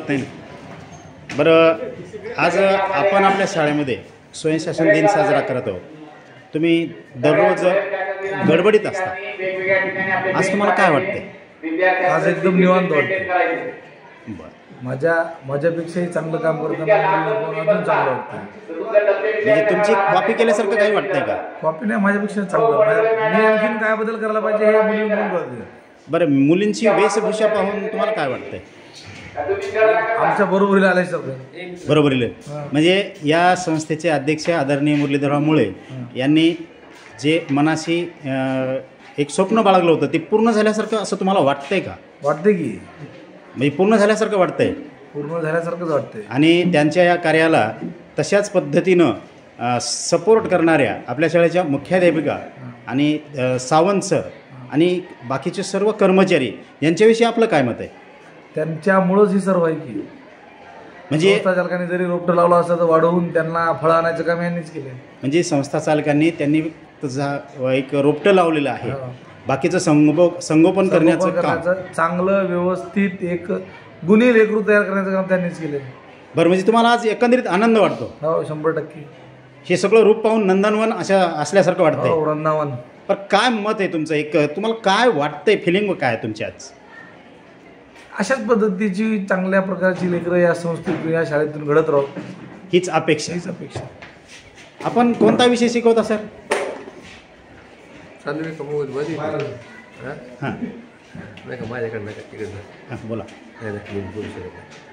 होत नाही ना. बरं, आज आपण आपल्या शाळेमध्ये स्वयंशासन दिन साजरा करत आहोत. तुम्ही दररोज गडबडीत असता, आज तुम्हाला काय वाटतंय? आज एकदम निवांत वाटतं. बरं, माझ्यापेक्षाही चांगलं काम करताना अजून चांगलं वाटतं. म्हणजे तुमची कॉपी केल्यासारखं काही वाटतंय का? कॉपी नाही, माझ्यापेक्षा चांगलं. मी आणखीन काय बदल करायला पाहिजे हे मुली कळते. बरं, मुलींची वेशभूषा पाहून तुम्हाला काय वाटतंय? आमच्या बरोबरीला आले सगळं बरोबरीले म्हणजे या संस्थेचे अध्यक्ष आदरणीय मुरलीधरराव मुळे यांनी जे मनाशी एक स्वप्न बाळगलं होतं ते पूर्ण झाल्यासारखं असं तुम्हाला वाटतंय का? वाटते की म्हणजे पूर्ण झाल्यासारखं वाटतंय? पूर्ण झाल्यासारखंच वाटतंय. आणि त्यांच्या या कार्याला तशाच पद्धतीनं सपोर्ट करणाऱ्या आपल्या शाळेच्या मुख्याध्यापिका आणि सावंत सर आणि बाकीचे सर्व कर्मचारी यांच्याविषयी आपलं काय मत आहे? त्यांच्यामुळंच ही सर्व आहे की म्हणजे संस्था चालकांनी जरी रोपटं लावलं असतं तर वाढवून त्यांना फळं आणायचं काम यांनीच केलं. म्हणजे संस्था चालकांनी त्यांनी एक रोपटं लावलेलं आहे, बाकीचं संगोपन करण्याचं काम चांगलं व्यवस्थित एक गुणी लेकरू तयार करण्याचं काम त्यांनीच केलं. बरं, म्हणजे तुम्हाला आज एकंदरीत आनंद वाटतो? हो, 100%. हे सगळं रूप पाहून नंदनवन अशा असल्यासारखं वाटतंय? हो, वृंदावन. पण काय मत आहे तुमचं? एक तुम्हाला काय वाटतंय, फिलिंग काय आहे तुमची आज? अशाच पद्धतीची चांगल्या प्रकारची लेकरं या संस्थेतून या शाळेतून घडत राहू हीच अपेक्षा. आपण कोणता विषय शिकवता सर? चालू आहे का? हां, नाही का माझ्याकडे नाही का? बोला. नाही बोलू शकत.